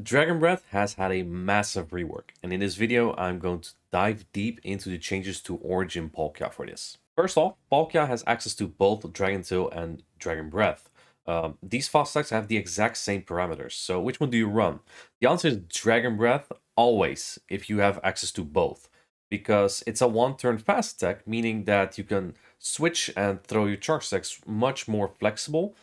Dragon Breath has had a massive rework, and in this video I'm going to dive deep into the changes to Origin Palkia for this. First off, Palkia has access to both Dragon Tail and Dragon Breath. These fast attacks have the exact same parameters, so which one do you run? The answer is Dragon Breath, always, if you have access to both, because it's a one-turn fast attack, meaning that you can switch and throw your charge attacks much more flexible,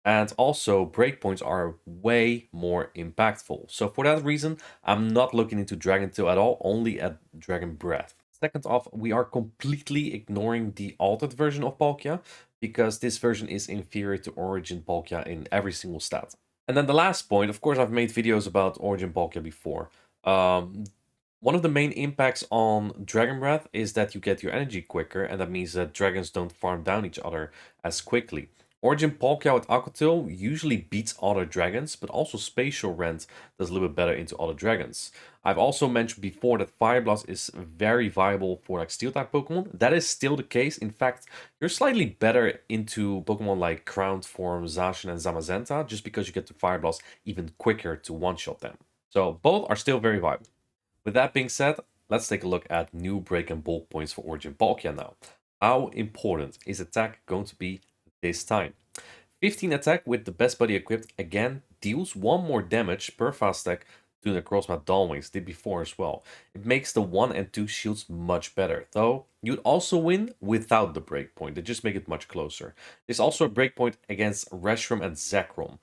and also, breakpoints are way more impactful. So for that reason, I'm not looking into Dragon Tail at all, only at Dragon Breath. Second off, we are completely ignoring the altered version of Palkia, because this version is inferior to Origin Palkia in every single stat. And then the last point, of course, I've made videos about Origin Palkia before. One of the main impacts on Dragon Breath is that you get your energy quicker, and that means that dragons don't farm down each other as quickly. Origin Palkia with Aquatail usually beats other dragons, but also Spatial Rent does a little bit better into other dragons. I've also mentioned before that Fire Blast is very viable for like Steel type Pokemon. That is still the case. In fact, you're slightly better into Pokemon like Crowned Form, Zacian, and Zamazenta, just because you get to Fire Blast even quicker to one-shot them. So both are still very viable. With that being said, let's take a look at new break and bulk points for Origin Palkia now. How important is attack going to be this time? 15 attack with the best buddy equipped again deals 1 more damage per fast attack to the Crossmat Dawnwings, did before as well. It makes the 1 and 2 shields much better, though you'd also win without the breakpoint. They just make it much closer. There's also a breakpoint against Reshiram and Zekrom.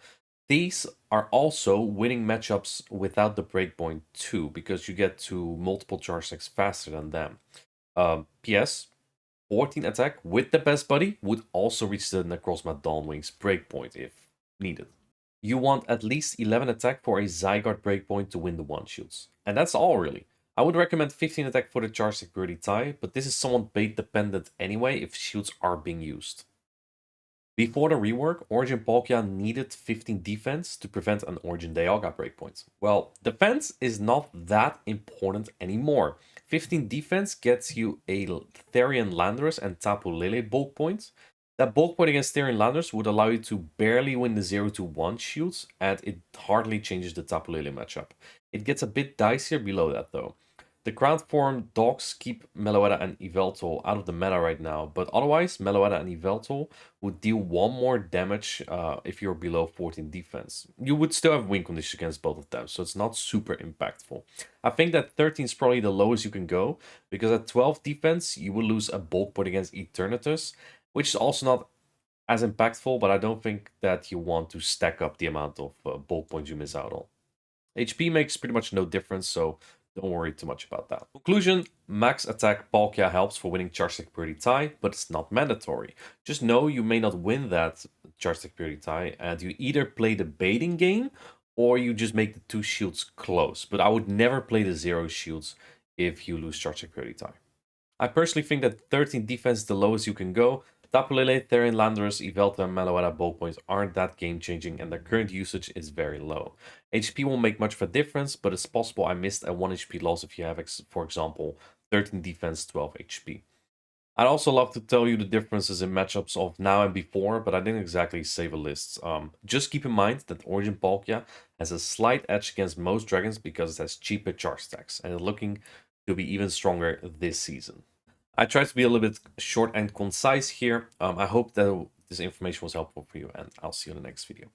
These are also winning matchups without the breakpoint too, because you get to multiple charge attacks faster than them. PS, 14 attack with the best buddy would also reach the Necrozma Dawnwings breakpoint if needed. You want at least 11 attack for a Zygarde breakpoint to win the one-shoots. And that's all really. I would recommend 15 attack for the charge security tie, but this is somewhat bait dependent anyway if shields are being used. Before the rework, Origin Palkia needed 15 defense to prevent an Origin Dialga breakpoint. Well, defense is not that important anymore. 15 defense gets you a Therian Landorus and Tapu Lele bulk point. That bulk point against Therian Landorus would allow you to barely win the 0-1 shields, and it hardly changes the Tapu Lele matchup. It gets a bit dicier below that though. The ground form dogs keep Meloetta and Yveltal out of the meta right now, but otherwise Meloetta and Yveltal would deal 1 more damage if you're below 14 defense. You would still have win conditions against both of them, so it's not super impactful. I think that 13 is probably the lowest you can go, because at 12 defense you will lose a bulk point against Eternatus, which is also not as impactful, but I don't think that you want to stack up the amount of bulk points you miss out on. HP makes pretty much no difference, so don't worry too much about that. Conclusion, max attack Palkia helps for winning charge tech purity tie, but it's not mandatory. Just know you may not win that charge tech purity tie, and you either play the baiting game or you just make the 2 shields close. But I would never play the 0 shields if you lose charge tech purity tie. I personally think that 13 defense is the lowest you can go. Tapu Lele, Therian Landorus, Yveltal, and Meloetta bulk points aren't that game-changing, and their current usage is very low. HP won't make much of a difference, but it's possible I missed a 1 HP loss if you have, for example, 13 defense, 12 HP. I'd also love to tell you the differences in matchups of now and before, but I didn't exactly save a list. Just keep in mind that Origin Palkia has a slight edge against most dragons because it has cheaper charge stacks, and is looking to be even stronger this season. I tried to be a little bit short and concise here. I hope that this information was helpful for you, and I'll see you in the next video.